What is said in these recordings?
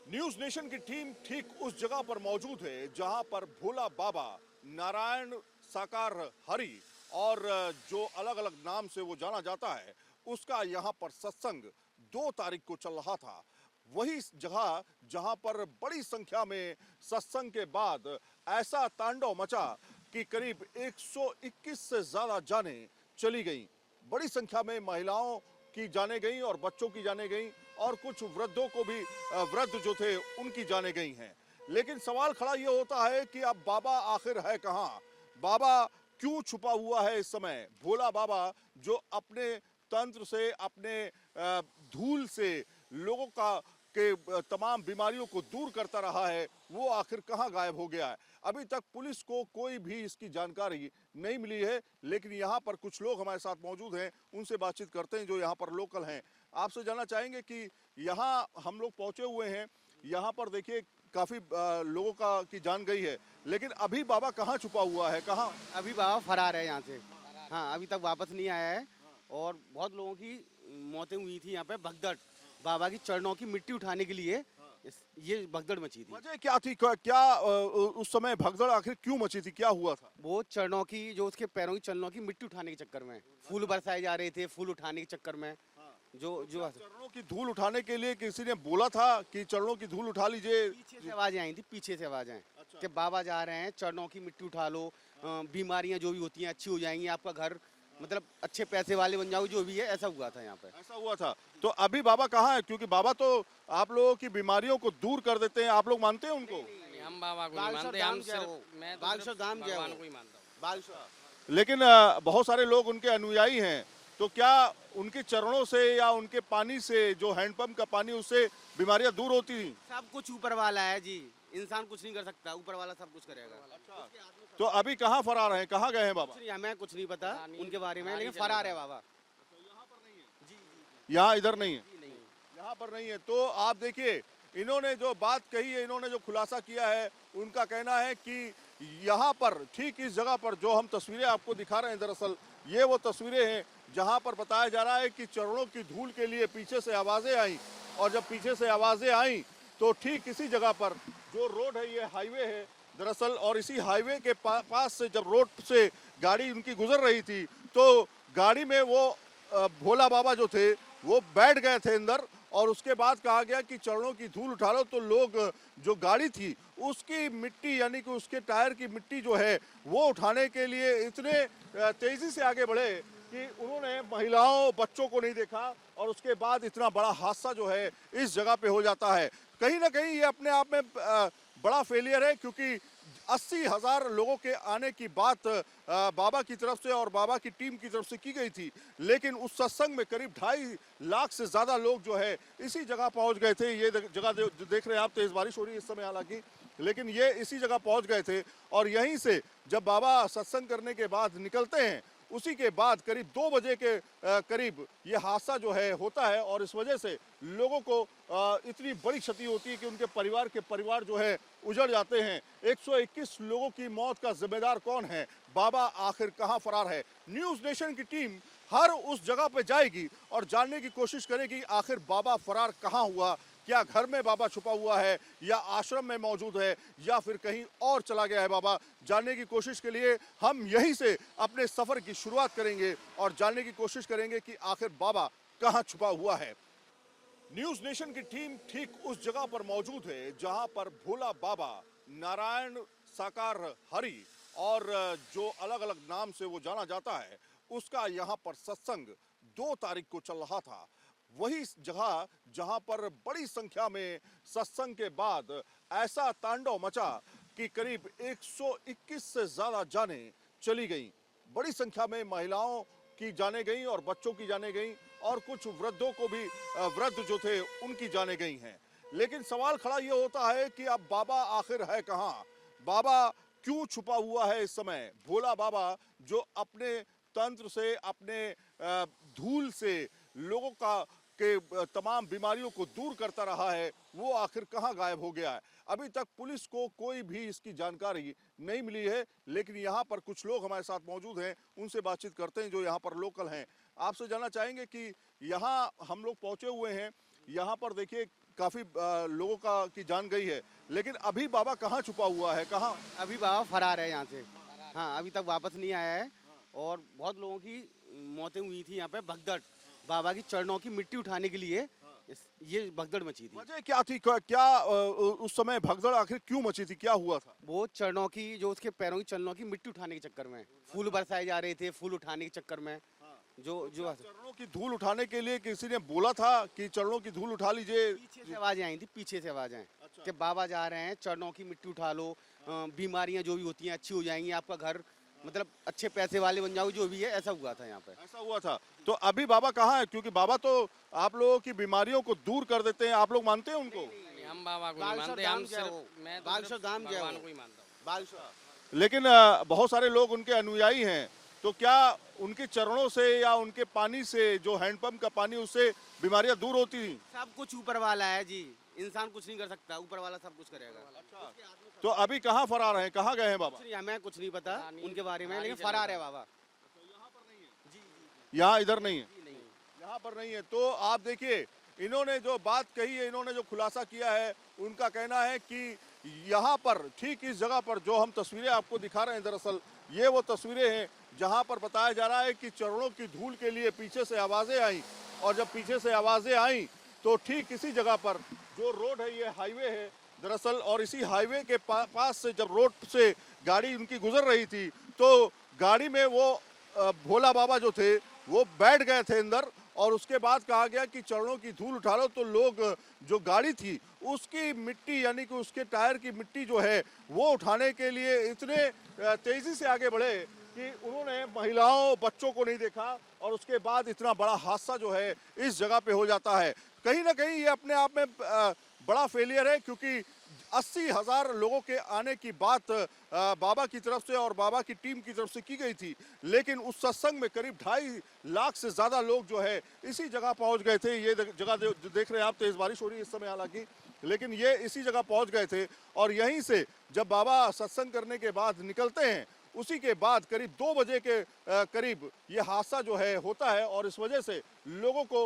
News nation की team ठीक उस जगह पर मौजूद है जहां पर भोला बाबा, नारायण साकार हरि और जो अलग अलग नाम से वो जाना जाता है, उसका यहां पर सत्संग 2 तारीख को चल रहा था। वही जगह जहां पर बड़ी संख्या में सत्संग के बाद ऐसा तांडव मचा कि करीब 121 से ज्यादा जानें चली गईं। बड़ी संख्या में महिलाओं की जाने गई और बच्चों की जाने गई और कुछ वृद्धों को भी वृद्ध जो थे उनकी जाने गई हैं। लेकिन सवाल खड़ा ये होता है कि अब बाबा आखिर है कहाँ? बाबा क्यों छुपा हुआ है इस समय? भोला बाबा जो अपने तंत्र से, अपने धूल से लोगों का के तमाम बीमारियों को दूर करता रहा है, वो आखिर कहाँ गायब हो गया है? अभी तक पुलिस को कोई भी इसकी जानकारी नहीं मिली है। लेकिन यहाँ पर कुछ लोग हमारे साथ मौजूद हैं, उनसे बातचीत करते हैं जो यहाँ पर लोकल हैं। आपसे जानना चाहेंगे कि यहाँ हम लोग पहुंचे हुए हैं, यहाँ पर देखिए काफी लोगों का की जान गई है, लेकिन अभी बाबा कहाँ छुपा हुआ है? कहाँ? अभी बाबा फरार है यहाँ से। हाँ, अभी तक वापस नहीं आया है और बहुत लोगों की मौतें हुई थी यहाँ पे। भगदड़, बाबा की चरणों की मिट्टी उठाने के लिए ये भगदड़ मची थी। वजह क्या थी? क्या उस समय भगदड़ आखिर क्यों मची थी? क्या हुआ था? वो चरणों की, जो उसके पैरों की चरणों की मिट्टी उठाने के चक्कर में फूल बरसाए जा रहे थे, फूल उठाने के चक्कर में जो चरणों की धूल उठाने के लिए किसी ने बोला था कि चरणों की धूल उठा लीजिए? पीछे से आवाजें आई थी, पीछे से आवाजें कि बाबा जा रहे हैं, चरणों की मिट्टी उठा लो, बीमारियां जो भी होती हैं अच्छी हो जाएंगी, आपका घर मतलब अच्छे पैसे वाले बन जाओ, जो भी है। ऐसा हुआ था यहाँ पे। ऐसा हुआ था। तो अभी बाबा कहाँ है? क्योंकि बाबा तो आप लोगों की बीमारियों को दूर कर देते हैं। आप लोग मानते हैं उनको? हम बाबा को नहीं मानते, हम सिर्फ मैं तो बागेश्वर सिर्फ धाम गया भगवान वो। को ही मानता हूँ। बागेश्वर। लेकिन बहुत सारे लोग उनके अनुयायी हैं, तो क्या उनके चरणों से या उनके पानी से, जो हैंडपंप का पानी, उससे बीमारियां दूर होती थी? सब कुछ ऊपर वाला है जी, इंसान कुछ नहीं कर सकता, ऊपर वाला सब कुछ करेगा। तो अभी कहाँ फरार हैं? कहाँ गए हैं बाबा? हमें कुछ नहीं पता उनके बारे में, लेकिन फरार है बाबा। यहाँ इधर नहीं है, यहाँ पर नहीं है। तो आप देखिए, इन्होंने जो बात कही है, इन्होंने जो खुलासा किया है, उनका कहना है कि यहाँ पर ठीक इस जगह पर जो हम तस्वीरें आपको दिखा रहे हैं, दरअसल ये वो तस्वीरें हैं जहाँ पर बताया जा रहा है कि चरणों की धूल के लिए पीछे से आवाजें आई, और जब पीछे से आवाजें आई तो ठीक इसी जगह पर जो रोड है, ये हाईवे है दरअसल, और इसी हाईवे के पास से जब रोड से गाड़ी उनकी गुजर रही थी तो गाड़ी में वो भोला बाबा जो थे वो बैठ गए थे अंदर, और उसके बाद कहा गया कि चरणों की धूल उठा लो। तो लोग, जो गाड़ी थी उसकी मिट्टी, यानी कि उसके टायर की मिट्टी जो है वो उठाने के लिए इतने तेजी से आगे बढ़े कि उन्होंने महिलाओं, बच्चों को नहीं देखा, और उसके बाद इतना बड़ा हादसा जो है इस जगह पे हो जाता है। कहीं ना कहीं ये अपने आप में बड़ा फेलियर है, क्योंकि 80,000 लोगों के आने की बात बाबा की तरफ से और बाबा की टीम की तरफ से की गई थी, लेकिन उस सत्संग में करीब 2.5 लाख से ज्यादा लोग जो है इसी जगह पहुंच गए थे। ये जगह देख रहे हैं आप, तेज बारिश हो रही है इस समय हालांकि, लेकिन ये इसी जगह पहुंच गए थे। और यहीं से जब बाबा सत्संग करने के बाद निकलते हैं, उसी के बाद करीब 2 बजे के करीब ये हादसा जो है होता है, और इस वजह से लोगों को इतनी बड़ी क्षति होती है कि उनके परिवार जो है उजड़ जाते हैं। 121 लोगों की मौत का जिम्मेदार कौन है? बाबा आखिर कहां फरार है? न्यूज नेशन की टीम हर उस जगह पे जाएगी और जानने की कोशिश करेगी आखिर बाबा फरार कहां हुआ। क्या घर में बाबा छुपा हुआ है, या आश्रम में मौजूद है, या फिर कहीं और चला गया है बाबा? जानने की कोशिश के लिए हम यहीं से अपने सफर की शुरुआत करेंगे और जानने की कोशिश करेंगे कि आखिर बाबा कहां छुपा हुआ है। न्यूज नेशन की टीम ठीक उस जगह पर मौजूद है जहां पर भोला बाबा, नारायण साकार हरि और जो अलग अलग नाम से वो जाना जाता है, उसका यहाँ पर सत्संग 2 तारीख को चल रहा था। वही जगह जहां पर बड़ी संख्या में सत्संग के बाद ऐसा तांडव मचा कि करीब 121 से ज्यादा जानें चली गईं। बड़ी संख्या में महिलाओं की जाने गई और बच्चों की जाने गई, और कुछ वृद्धों को भी, वृद्ध जो थे उनकी जाने गई हैं। लेकिन सवाल खड़ा ये होता है कि अब बाबा आखिर है कहाँ? बाबा क्यों छुपा हुआ है इस समय? भोला बाबा जो अपने तंत्र से, अपने धूल से लोगों का के तमाम बीमारियों को दूर करता रहा है, वो आखिर कहाँ गायब हो गया है? अभी तक पुलिस को कोई भी इसकी जानकारी नहीं मिली है। लेकिन यहाँ पर कुछ लोग हमारे साथ मौजूद हैं, उनसे बातचीत करते हैं जो यहाँ पर लोकल हैं। आपसे जानना चाहेंगे कि यहाँ हम लोग पहुँचे हुए हैं, यहाँ पर देखिए काफी लोगों की जान गई है, लेकिन अभी बाबा कहाँ छुपा हुआ है, कहाँ? अभी बाबा फरार है यहाँ से। हाँ, अभी तक वापस नहीं आया है और बहुत लोगों की मौतें हुई थी यहाँ पे। भगदड़ बाबा की चरणों की मिट्टी उठाने के लिए ये भगदड़ मची थी। वजह क्या थी, क्या उस समय भगदड़ आखिर क्यों मची थी, क्या हुआ था? वो चरणों की, जो उसके पैरों की चरणों की मिट्टी उठाने के चक्कर में फूल बरसाए जा रहे थे, फूल उठाने के चक्कर में जो चरणों की धूल उठाने के लिए किसी ने बोला था कि चरणों की धूल उठा लीजिए? पीछे से आवाजें आई थी, पीछे से आवाजें कि बाबा जा रहे हैं, चरणों की मिट्टी उठा लो, बीमारियां जो भी होती हैं अच्छी हो जाएंगी, आपका घर मतलब अच्छे पैसे वाले बन जाओगे, जो भी है। ऐसा हुआ था यहाँ पे। ऐसा हुआ था। तो अभी बाबा कहाँ है? क्योंकि बाबा तो आप लोगों की बीमारियों को दूर कर देते हैं, आप लोग मानते हैं उनको? हम बाबा को नहीं मानते, हम सिर्फ मैं तो बागेश्वर सिर्फ धाम गया भगवान वो। को ही मानता हूँ। बागेश्वर लेकिन बहुत सारे लोग उनके अनुयायी हैं, तो क्या उनके चरणों से या उनके पानी से, जो हैंडपंप का पानी, उससे बीमारियां दूर होती थी? सब कुछ ऊपर वाला है जी, इंसान कुछ नहीं कर सकता, ऊपर वाला सब कुछ करेगा। तो अभी कहाँ फरार हैं, कहाँ गए हैं बाबा? कुछ नहीं, हमें कुछ नहीं पता नहीं, उनके बारे में, नहीं लेकिन चलेगा। फरार है बाबा। यहाँ इधर नहीं है, नहीं, यहाँ पर नहीं है। तो आप देखिए, इन्होंने जो बात कही है, इन्होंने जो खुलासा किया है, उनका कहना है कि यहाँ पर, ठीक इस जगह पर जो हम तस्वीरें आपको दिखा रहे हैं, दरअसल ये वो तस्वीरें हैं जहाँ पर बताया जा रहा है कि चरणों की धूल के लिए पीछे से आवाज़ें आई, और जब पीछे से आवाज़ें आई तो ठीक इसी जगह पर जो रोड है, ये हाईवे है दरअसल, और इसी हाईवे के पास से जब रोड से गाड़ी उनकी गुजर रही थी, तो गाड़ी में वो भोला बाबा जो थे वो बैठ गए थे अंदर, और उसके बाद कहा गया कि चरणों की धूल उठा लो। तो लोग, जो गाड़ी थी उसकी मिट्टी, यानी कि उसके टायर की मिट्टी जो है वो उठाने के लिए इतने तेजी से आगे बढ़े कि उन्होंने महिलाओं, बच्चों को नहीं देखा, और उसके बाद इतना बड़ा हादसा जो है इस जगह पे हो जाता है। कहीं ना कहीं ये अपने आप में बड़ा फेलियर है, क्योंकि 80,000 लोगों के आने की बात बाबा की तरफ से और बाबा की टीम की तरफ से की गई थी, लेकिन उस सत्संग में करीब 2.5 लाख से ज़्यादा लोग जो है इसी जगह पहुंच गए थे। ये जगह जो देख रहे हैं आप, तेज़ बारिश हो रही है इस समय हालांकि, लेकिन ये इसी जगह पहुंच गए थे, और यहीं से जब बाबा सत्संग करने के बाद निकलते हैं, उसी के बाद करीब 2 बजे के करीब ये हादसा जो है होता है, और इस वजह से लोगों को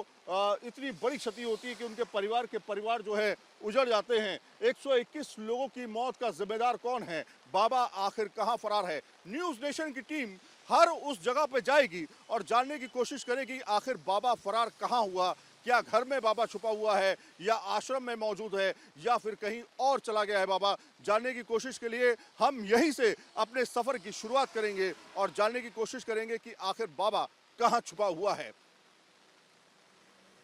इतनी बड़ी क्षति होती है कि उनके परिवार जो है उजड़ जाते हैं। 121 लोगों की मौत का जिम्मेदार कौन है? बाबा आखिर कहां फरार है? न्यूज़ नेशन की टीम हर उस जगह पे जाएगी और जानने की कोशिश करेगी आखिर बाबा फरार कहां हुआ। क्या घर में बाबा छुपा हुआ है, या आश्रम में मौजूद है, या फिर कहीं और चला गया है बाबा? जानने की कोशिश के लिए हम यहीं से अपने सफर की शुरुआत करेंगे और जानने की कोशिश करेंगे कि आखिर बाबा कहां छुपा हुआ है।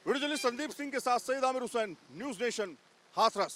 वीडियो जर्नलिस्ट संदीप सिंह के साथ सईद आमिर हुसैन, न्यूज़ नेशन, हाथरस।